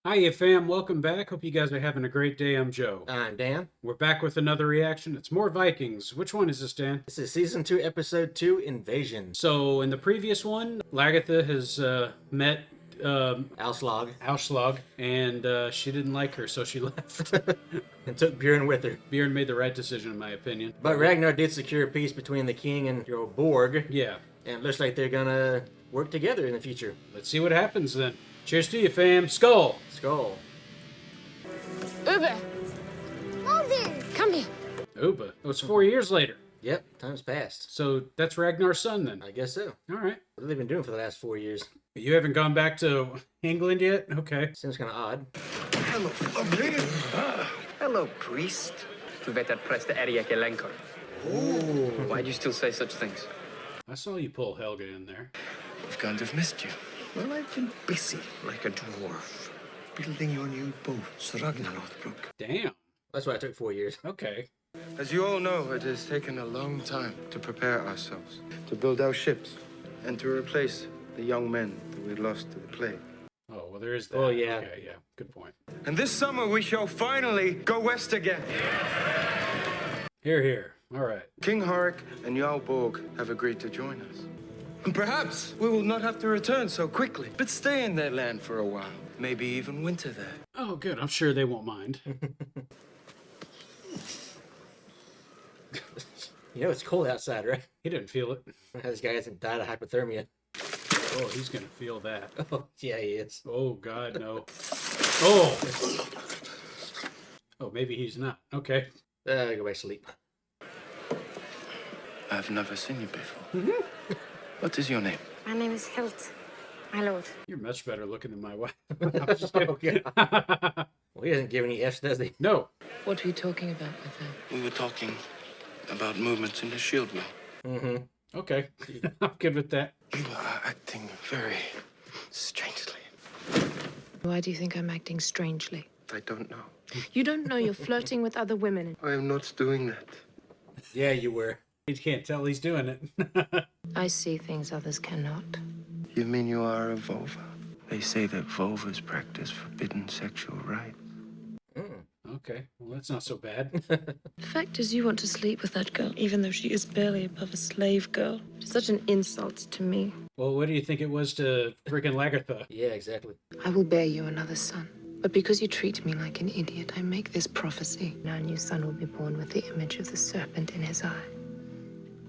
Hiya, fam. Welcome back. Hope you guys are having a great day. I'm Joe. I'm Dan. We're back with another reaction. It's more Vikings. Which one is this, Dan? This is Season 2, Episode 2, Invasion. So, in the previous one, Lagatha has met Auslog. Auslog, and she didn't like her, so she left. And took Bjorn with her. Bjorn made the right decision, in my opinion. But Ragnar did secure peace between the king and your Borg. Yeah. And it looks like they're gonna work together in the future. Let's see what happens then. Cheers to you, fam. Skull! Skull. Uber, Odin! come here. Oba. Oh, it's 4 years later. Yep, time's passed. So, that's Ragnar's son then. I guess so. All right. What have they been doing for the last 4 years? You haven't gone back to England yet? Okay. Seems kind of odd. Hello, priest. Du vet att präster är icke länkor. Why do you still say such things? I saw you pull Helga in there. I've kind of missed you. Well, I've been busy like a dwarf, building your new boats, Ragnar. Damn. That's why it took 4 years. Okay. As you all know, it has taken a long time to prepare ourselves, to build our ships, and to replace the young men that we lost to the plague. Oh, well, there is that. Oh, yeah. Okay, yeah. Good point. And this summer we shall finally go west again. Here, here. All right. King Horik and Jarl Borg have agreed to join us. And perhaps we will not have to return so quickly, but stay in their land for a while. Maybe even winter there. Oh, good. I'm sure they won't mind. You know, it's cold outside, right? He didn't feel it. This guy hasn't died of hypothermia. Oh, he's going to feel that. Oh, yeah, he is. Oh, God, no. Oh! Oh, maybe he's not. Okay. Go back to sleep. I've never seen you before. What is your name? My name is Hilt, my lord. You're much better looking than my wife. I'm just kidding. Well, he doesn't give any F's, does he? No. What were you talking about with her? We were talking about movements in the shield wheel. Mm-hmm. Okay. I'm good with that. You are acting very strangely. Why do you think I'm acting strangely? I don't know. You don't know you're flirting with other women. I am not doing that. Yeah, you were. He can't tell he's doing it. I see things others cannot. You mean you are a vulva? They say that vulvas practice forbidden sexual rites. Okay. Well, that's not so bad. The fact is you want to sleep with that girl, even though she is barely above a slave girl. It's such an insult to me. Well, what do you think it was to freaking Lagartha? Yeah, exactly. I will bear you another son. But because you treat me like an idiot, I make this prophecy. Our new son will be born with the image of the serpent in his eye.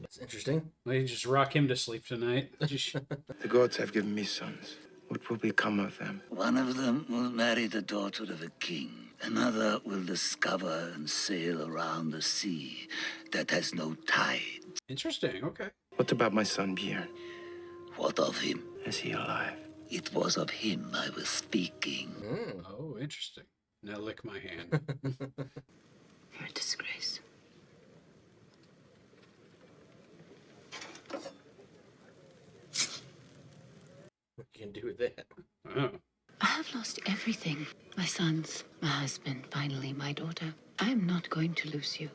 That's interesting. Well, you just rock him to sleep tonight. Just... The gods have given me sons. What will become of them? One of them will marry the daughter of a king. Another will discover and sail around the sea that has no tide. Interesting. Okay. What about my son Bjorn? What of him? Is he alive? It was of him I was speaking. Oh, interesting. Now lick my hand. You're a disgrace. What you can do with that? Oh. I have lost everything. My sons, my husband, finally my daughter. I am not going to lose you.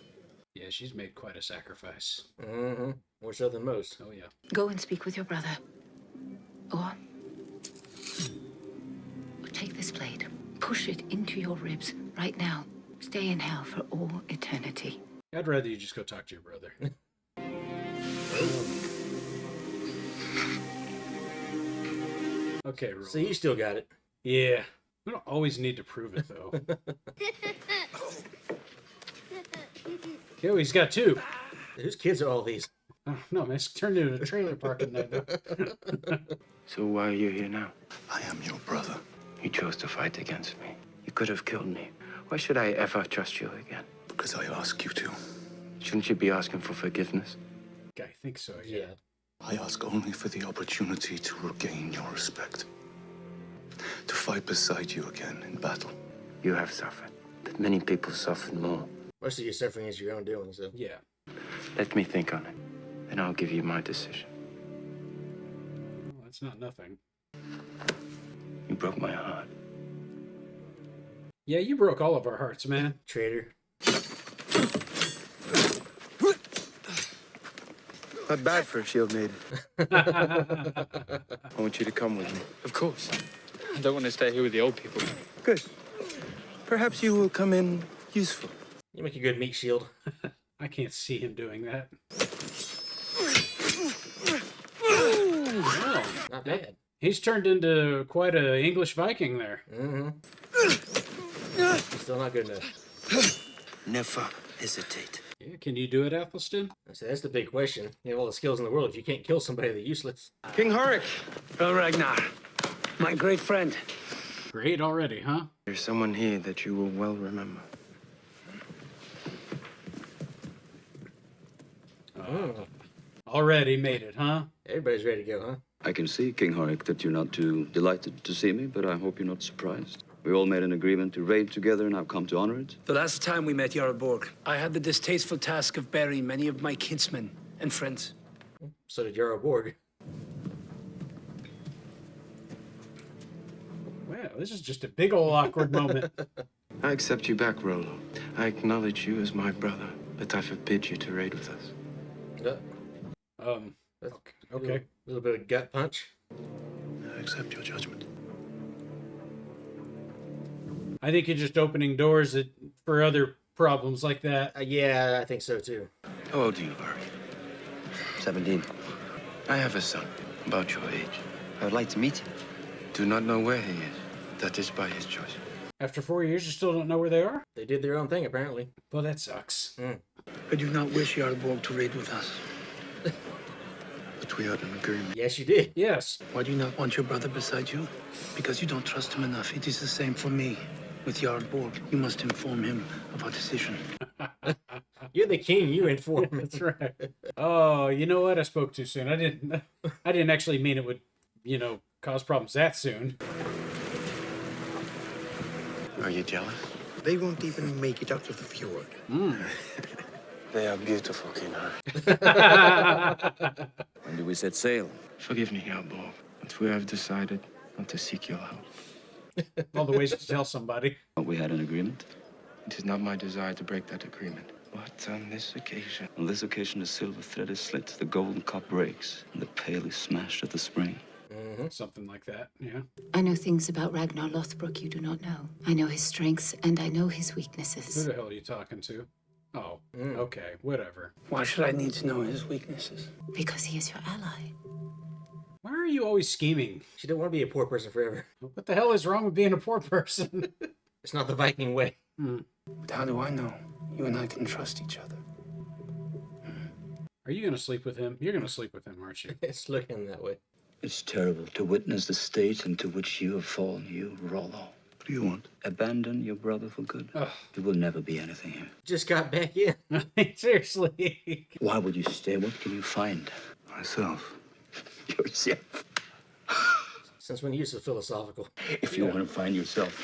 Yeah, she's made quite a sacrifice. Mm-hmm. More so than most. Oh, yeah. Go and speak with your brother. Go on. Take this blade. Push it into your ribs right now. Stay in hell for all eternity. I'd rather you just go talk to your brother. Okay, Roland. So you still got it. Yeah. We don't always need to prove it, though. Oh, he's got two. Whose kids are all these? Oh, no, man, it's turned into a trailer park in there, though. So why are you here now? I am your brother. You chose to fight against me. You could have killed me. Why should I ever trust you again? Because I ask you to. Shouldn't you be asking for forgiveness? I think so, yeah. Yeah. I ask only for the opportunity to regain your respect. To fight beside you again in battle. You have suffered, but many people suffered more. Most of your suffering is your own doing, so. Yeah. Let me think on it, and I'll give you my decision. Well, that's not nothing. You broke my heart. Yeah, you broke all of our hearts, man. Traitor. Not bad for a shield maiden. I want you to come with me. Of course. I don't want to stay here with the old people. Good. Perhaps you will come in useful. You make a good meat shield. I can't see him doing that. Not bad. He's turned into quite a English Viking there. Mm-hmm. Still not good enough. Never hesitate. Yeah, can you do it, Athelstan? So that's the big question. You have all the skills in the world. If you can't kill somebody, they're useless. King Horik. Oh, Ragnar, my great friend. Great already, huh? There's someone here that you will well remember. Already made it, huh? Everybody's ready to go, huh? I can see, King Horik, that you're not too delighted to see me, but I hope you're not surprised. We all made an agreement to raid together, and I've come to honor it. The last time we met Jarl Borg, I had the distasteful task of burying many of my kinsmen and friends. So did Jarl Borg. Well, this is just a big old awkward moment. I accept you back, Rollo. I acknowledge you as my brother, but I forbid you to raid with us. Okay. A little bit of gut punch. I accept your judgment. I think you're just opening doors for other problems like that. Yeah, I think so too. How old are you, Barry? 17. I have a son, about your age. I would like to meet him. Do not know where he is. That is by his choice. After 4 years, you still don't know where they are? They did their own thing, apparently. Well, that sucks. I do not wish Jarl Borg to raid with us. But we had an agreement. Yes, you did. Yes. Why do you not want your brother beside you? Because you don't trust him enough. It is the same for me. With Jarl Borg, you must inform him of our decision. You're the king. You inform me. That's right. Oh, you know what? I spoke too soon. I didn't actually mean it would, cause problems that soon. Are you jealous? They won't even make it out of the fjord. They are beautiful, King Horik. When do we set sail? Forgive me, Jarlborg, but we have decided not to seek your help. All the ways to tell somebody. But we had an agreement. It is not my desire to break that agreement. But on this occasion... On this occasion, the silver thread is slit, the golden cup breaks, and the pail is smashed at the spring. Something like that, yeah. I know things about Ragnar Lothbrok you do not know. I know his strengths and I know his Who weaknesses. the hell are you talking to? Oh, okay, whatever. Why should I need to know his weaknesses? Because he is your ally. Why are you always scheming? She don't want to be a poor person forever. What the hell is wrong with being a poor person? It's not the Viking way. But how do I know you and I can trust each other? Are you going to sleep with him? You're going to sleep with him, aren't you? It's looking that way. It's terrible to witness the state into which you have fallen, you Rollo. What do you want? Abandon your brother for good. Ugh. You will never be anything here. Just got back in. Seriously. Why would you stay? What can you find? Myself. Yourself. Since when are you so philosophical? If you want to find yourself.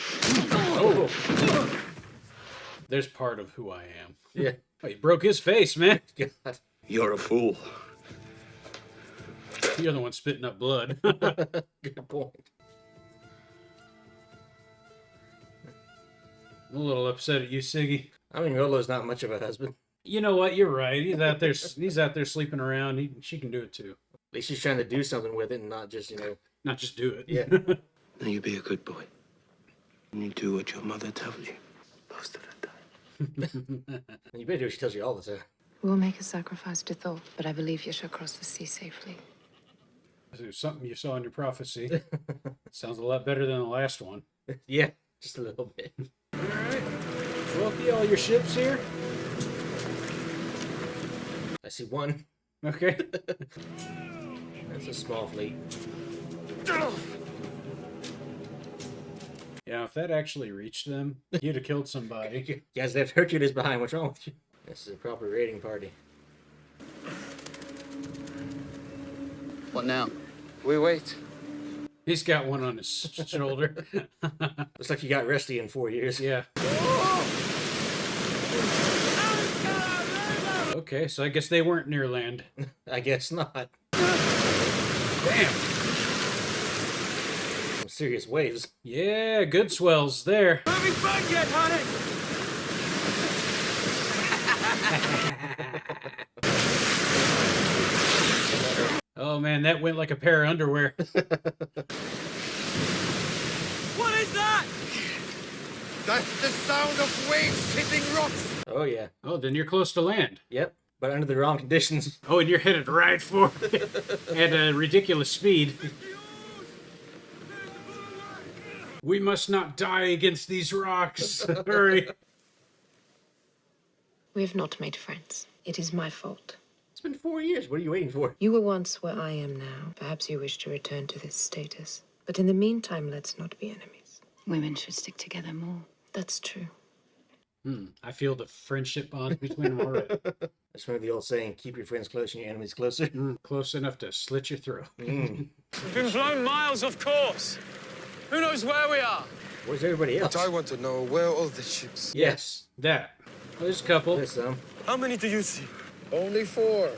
There's part of who I am. Yeah. Oh, you broke his face, man. God. You're a fool. You're the one spitting up blood. Good point. I'm a little upset at you, Siggy. I mean, Rolo's not much of a husband. You know what? You're right. He's out there. He's out there sleeping around. She can do it too. At least she's trying to do something with it and not just, Not just do it. Yeah. Now you be a good boy. And you do what your mother tells you. Most of the time. You better do what she tells you all the time. We'll make a sacrifice to Thor, but I believe you shall cross the sea safely. There's something you saw in your prophecy. Sounds a lot better than the last one. Yeah, just a little bit. All right. Well, see all your ships here. I see one. Okay. That's a small fleet. Yeah, if that actually reached them, you'd have killed somebody. Guys, that Hercules behind. What's wrong with you? This is a proper raiding party. What now? We wait. He's got one on his shoulder. Looks like you got rusty in 4 years. Yeah. Okay, so I guess they weren't near land. I guess not. Damn. Some serious waves. Yeah, good swells there. Having fun yet, honey? Oh man, that went like a pair of underwear. What is that? That's the sound of waves hitting rocks. Oh, yeah. Oh, then you're close to land. Yep. But under the wrong conditions. Oh, and you're headed right for it at a ridiculous speed. We must not die against these rocks. Hurry. We have not made friends. It is my fault. It's been 4 years. What are you waiting for? You were once where I am now. Perhaps you wish to return to this status. But in the meantime, let's not be enemies. Women should stick together more. That's true. I feel the friendship bond between them already. That's one of the old saying, keep your friends close and your enemies closer. Close enough to slit your throat. We've been blown miles off course. Who knows where we are? Where's everybody else? But I want to know, where are all the ships? Yes. That. Well, there's a couple. There's some. How many do you see? Only 4.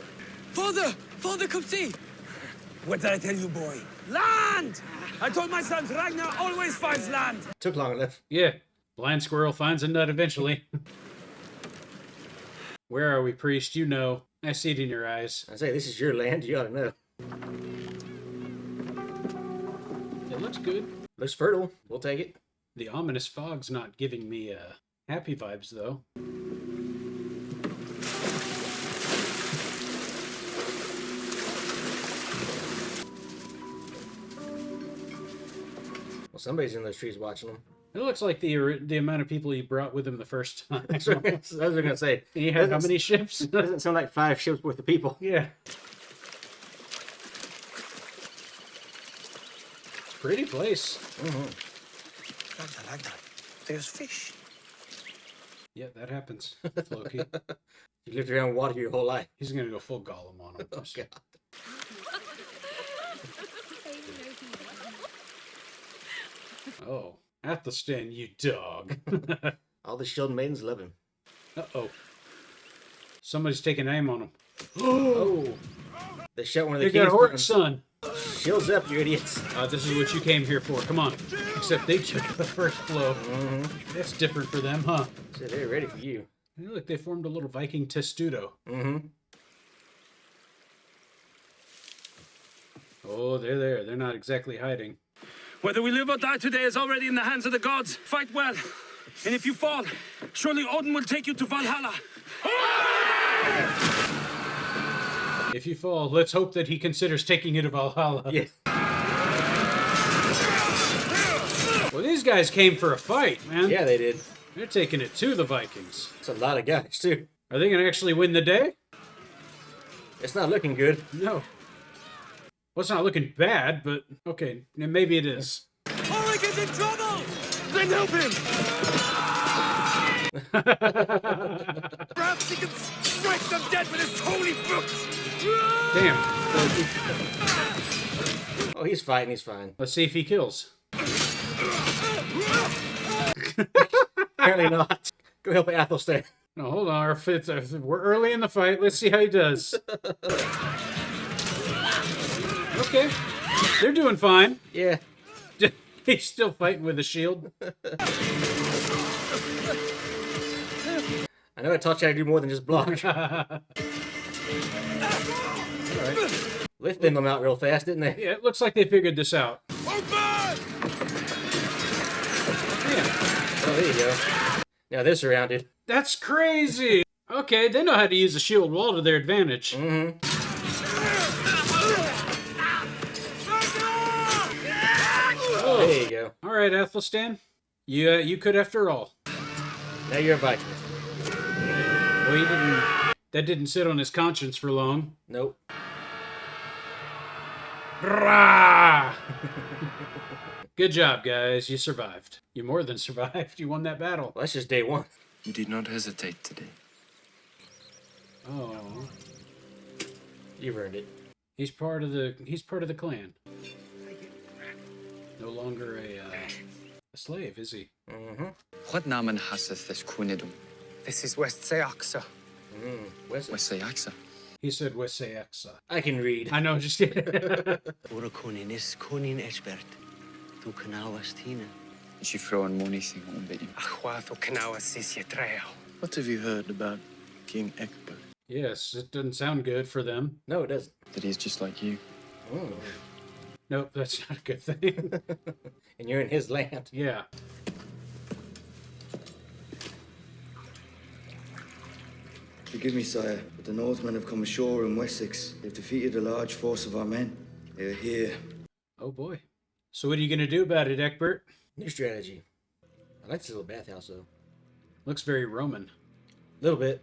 Father! Father, come see! What did I tell you, boy? Land! I told my sons Ragnar always finds land. Took long enough. Yeah. Blind squirrel finds a nut eventually. Where are we, priest? You know. I see it in your eyes. I say, this is your land. You ought to know. It looks good. Looks fertile. We'll take it. The ominous fog's not giving me happy vibes, though. Well, somebody's in those trees watching them. It looks like the amount of people you brought with him the first time. That's what I was going to say. And you had how many ships? Doesn't sound like 5 ships worth of people. Yeah. Pretty place. Ragnar, there's fish. Yeah, that happens with Loki. You lived around water your whole life. He's gonna go full Gollum on him. Oh, God. Oh, Athelstan, you dog. All the shield maidens love him. Uh-oh. Somebody's taking aim on him. Oh. They shot one of the They got king's Hort's son. Shields up, you idiots. This is what you came here for. Come on. Except they took the first blow. That's different for them, huh? So they're ready for you. Hey, look, they formed a little Viking testudo. Oh, they're there. They're not exactly hiding. Whether we live or die today is already in the hands of the gods. Fight well. And if you fall, surely Odin will take you to Valhalla. If you fall, let's hope that he considers taking you to Valhalla. Yes. Well, these guys came for a fight, man. Yeah, they did. They're taking it to the Vikings. It's a lot of guys, too. Are they going to actually win the day? It's not looking good. No. Well, it's not looking bad, but okay, maybe it is. Ulrich is in trouble! Then help him! Perhaps he can strike them dead with his holy books! Damn. Oh, he's fighting. He's fine. Let's see if he kills. Apparently not. Go help Athelstan. No, hold on. We're early in the fight. Let's see how he does. Okay. They're doing fine. Yeah. He's still fighting with a shield. I know I taught you how to do more than just block. All right. Lifting them out real fast, didn't they? Yeah, it looks like they figured this out. Oh, there you go. Now they're surrounded. That's crazy. Okay, they know how to use a shield wall to their advantage. Oh, there you go. All right, Athelstan. You could after all. Now you're a Viking. Well, he didn't. That didn't sit on his conscience for long. Nope. Rah! Good job, guys. You survived. You more than survived. You won that battle. Well, that's just day one. You did not hesitate today. Oh, You've earned it. he's part of the clan. No longer a slave, is he? What namen haseth this kunidum? This is West Seaxa. West. Wesseyaxa. He said Wesseyaxa. I can read. I know, just kidding. Ora konin is konin Esbert. Du kanawas tina. She thrown money on bit. Achwatho Kanawa Sisietreo. What have you heard about King Egbert? Yes, it doesn't sound good for them. No, it doesn't. That he's just like you. Oh. Nope, that's not a good thing. And you're in his land. Yeah. Forgive me, sire, but the Northmen have come ashore in Wessex. They've defeated a large force of our men. They're here. Oh boy. So what are you going to do about it, Egbert? New strategy. I like this little bathhouse, though. Looks very Roman. A little bit.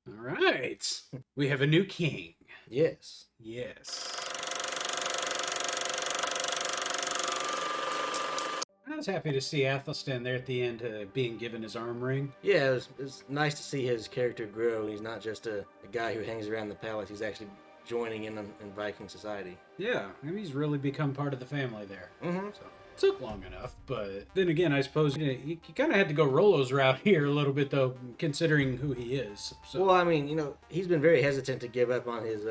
All right. We have a new king. Yes. Yes. I was happy to see Athelstan there at the end being given his arm ring. Yeah, it's nice to see his character grow. He's not just a guy who hangs around the palace. He's actually joining in Viking society. Yeah, I mean, he's really become part of the family there. Mm-hmm. So, took long enough, but then again, I suppose you kind of had to go Rollo's route here a little bit, though, considering who he is. So. Well, I mean, he's been very hesitant to give up on his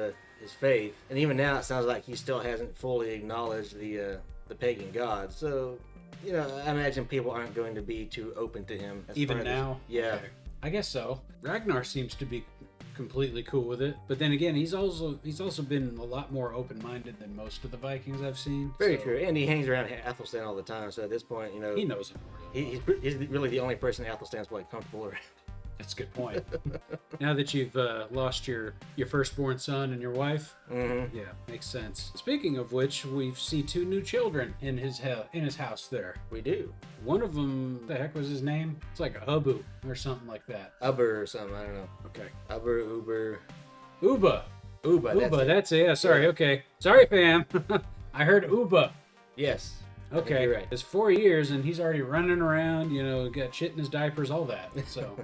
faith, and even now it sounds like he still hasn't fully acknowledged the pagan gods. So, I imagine people aren't going to be too open to him. Even now? Yeah. Okay. I guess so. Ragnar seems to be completely cool with it, but then again, he's also been a lot more open-minded than most of the Vikings I've seen. Very true, and he hangs around Athelstan all the time. So at this point, he knows him. He's really the only person Athelstan's quite comfortable around. That's a good point. Now that you've lost your firstborn son and your wife, yeah, makes sense. Speaking of which, we see 2 new children in his house there. We do. One of them, the heck was his name? It's like a Ubu or something like that. Uber or something, I don't know. Okay. Uber. Uba, that's it. Yeah, sorry, yeah. Okay. Sorry, fam. I heard Uba. Yes. Okay, you're right. It's 4 years and he's already running around, got shit in his diapers, all that. So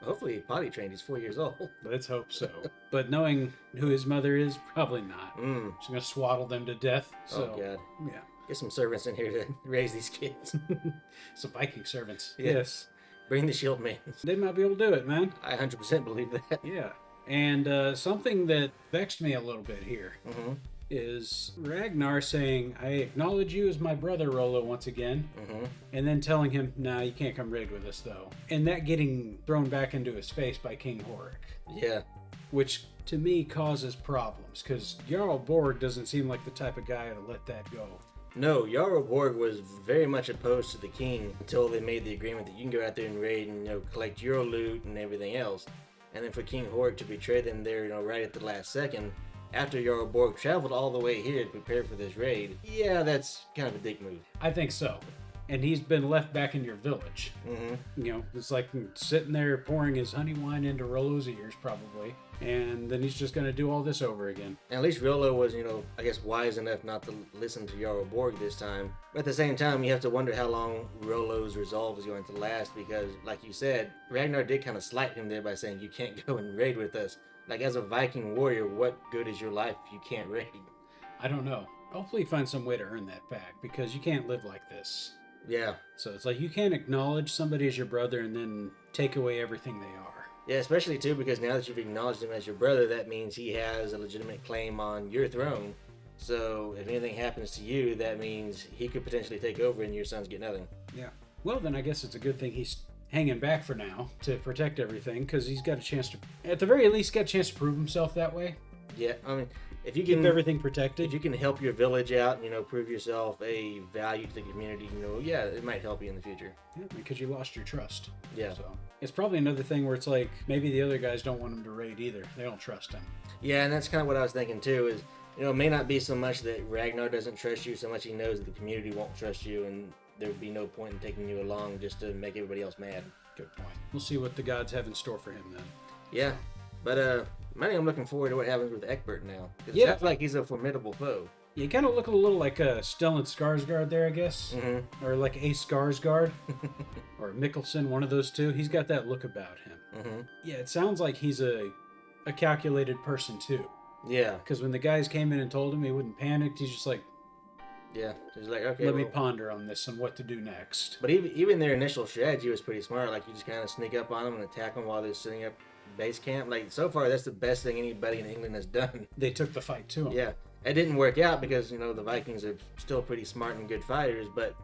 hopefully he potty trained. He's 4 years old. Let's hope so. But knowing who his mother is, probably not. She's gonna swaddle them to death. So, oh God. Yeah. Get some servants in here to raise these kids. Some Viking servants. Yeah. Yes. Bring the shield man. They might be able to do it, man. I 100% believe that. Yeah. And something that vexed me a little bit here. Is Ragnar saying, I acknowledge you as my brother, Rollo, once again, and then telling him, nah, you can't come raid with us, though. And that getting thrown back into his face by King Horik. Yeah. Which, to me, causes problems, because Jarl Borg doesn't seem like the type of guy to let that go. No, Jarl Borg was very much opposed to the king until they made the agreement that you can go out there and raid and collect your loot and everything else. And then for King Horik to betray them there, right at the last second, after Jarl Borg traveled all the way here to prepare for this raid, yeah, that's kind of a dick move. I think so. And he's been left back in your village. It's like sitting there pouring his honey wine into Rollo's ears, probably. And then he's just going to do all this over again. And at least Rollo was, I guess wise enough not to listen to Jarl Borg this time. But at the same time, you have to wonder how long Rollo's resolve is going to last because, like you said, Ragnar did kind of slight him there by saying, you can't go and raid with us. Like, as a Viking warrior, what good is your life if you can't raid? I don't know. Hopefully you find some way to earn that back, because you can't live like this. Yeah. So it's like you can't acknowledge somebody as your brother and then take away everything they are. Yeah, especially, too, because now that you've acknowledged him as your brother, that means he has a legitimate claim on your throne. So if anything happens to you, that means he could potentially take over and your sons get nothing. Yeah. Well, then I guess it's a good thing he's hanging back for now to protect everything, because he's got a chance to, at the very least, get a chance to prove himself that way. Yeah, I mean, if you keep can everything protected, if you can help your village out, prove yourself a value to the community, yeah, it might help you in the future. Yeah, because you lost your trust. Yeah. So it's probably another thing where it's like maybe the other guys don't want him to raid either. They don't trust him. Yeah, and that's kind of what I was thinking too. Is it may not be so much that Ragnar doesn't trust you, so much he knows that the community won't trust you, and there would be no point in taking you along just to make everybody else mad. Good point. We'll see what the gods have in store for him then. Yeah, but I'm looking forward to what happens with Egbert now. It sounds like he's a formidable foe. You kind of look a little like Stellan Skarsgård there, I guess. Or like Ace Skarsgård. Or Mikkelsen, one of those two. He's got that look about him. Yeah, it sounds like he's a calculated person too. Yeah. Because when the guys came in and told him he wouldn't panic, he's just like, yeah, he's like, okay, let me ponder on this and what to do next. But even their initial strategy was pretty smart. Like, you just kind of sneak up on them and attack them while they're setting up base camp. Like, so far, that's the best thing anybody in England has done. They took the fight to them. Yeah. It didn't work out because, the Vikings are still pretty smart and good fighters, but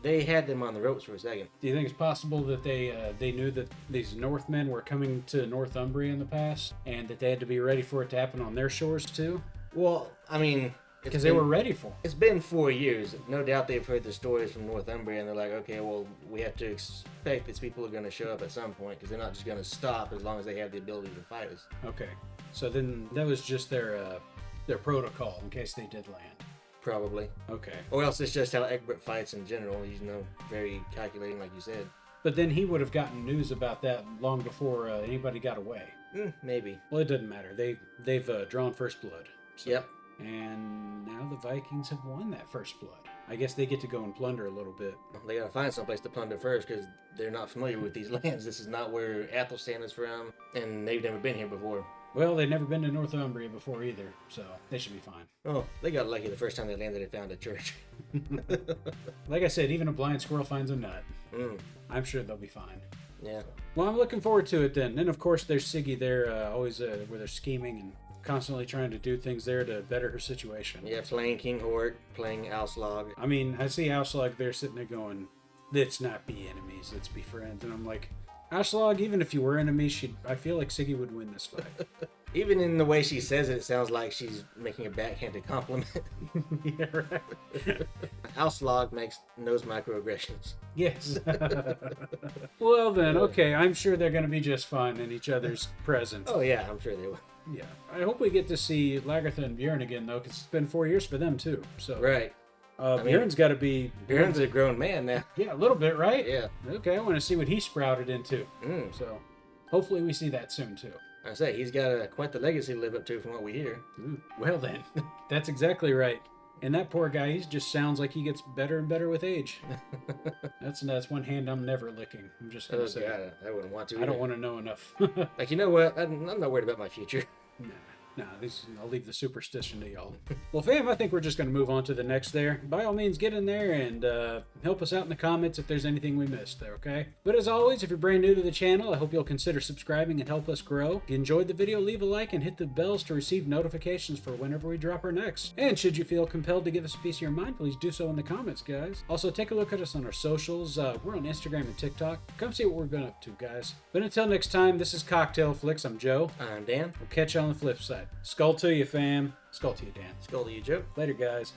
they had them on the ropes for a second. Do you think it's possible that they knew that these Northmen were coming to Northumbria in the past, and that they had to be ready for it to happen on their shores too? Well, I mean, Because they were ready for it. It's been 4 years. No doubt they've heard the stories from Northumbria, and they're like, okay, well, we have to expect these people are going to show up at some point, because they're not just going to stop as long as they have the ability to fight us. Okay. So then that was just their protocol in case they did land. Probably. Okay. Or else it's just how Egbert fights in general. He's, very calculating, like you said. But then he would have gotten news about that long before anybody got away. Maybe. Well, it doesn't matter. They've drawn first blood. So. Yep. And now the Vikings have won that first blood. I guess they get to go and plunder a little bit. They gotta find someplace to plunder first, because they're not familiar with these lands. This is not where Athelstan is from, and they've never been here before. Well, they've never been to Northumbria before either, so they should be fine. Oh, they got lucky the first time they landed and found a church. Like I said, even a blind squirrel finds a nut. I'm sure they'll be fine. Yeah. Well, I'm looking forward to it then. And of course, there's Siggy there, always where they're scheming and constantly trying to do things there to better her situation. Yeah, playing King Hort, playing Auslog. I mean, I see Auslog there sitting there going, let's not be enemies, let's be friends. And I'm like, Auslog, even if you were enemies, I feel like Siggy would win this fight. Even in the way she says it, it sounds like she's making a backhanded compliment. Yeah, right. Auslog knows microaggressions. Yes. Well then, okay, I'm sure they're going to be just fine in each other's presence. Oh yeah, I'm sure they will. Yeah. I hope we get to see Lagertha and Bjorn again, though, because it's been 4 years for them, too. So Right. Bjorn's got to be... Bjorn's a grown man now. Yeah, a little bit, right? Yeah. Okay, I want to see what he sprouted into. So hopefully we see that soon, too. I say, he's got quite the legacy to live up to from what we hear. Well then, that's exactly right. And that poor guy, he just sounds like he gets better and better with age. That's one hand I'm never licking. I'm just going to say. God, I wouldn't want to either. I don't want to know enough. Like, you know what? I'm not worried about my future. Nah, I'll leave the superstition to y'all. Well, fam, I think we're just going to move on to the next there. By all means, get in there and help us out in the comments if there's anything we missed there, okay? But as always, if you're brand new to the channel, I hope you'll consider subscribing and help us grow. If you enjoyed the video, leave a like and hit the bells to receive notifications for whenever we drop our next. And should you feel compelled to give us a piece of your mind, please do so in the comments, guys. Also, take a look at us on our socials. We're on Instagram and TikTok. Come see what we've been up to, guys. But until next time, this is Cocktail Flicks. I'm Joe. I'm Dan. We'll catch you on the flip side. Skull to you, fam. Skull to you, Dan. Skull to you, Joe. Later, guys.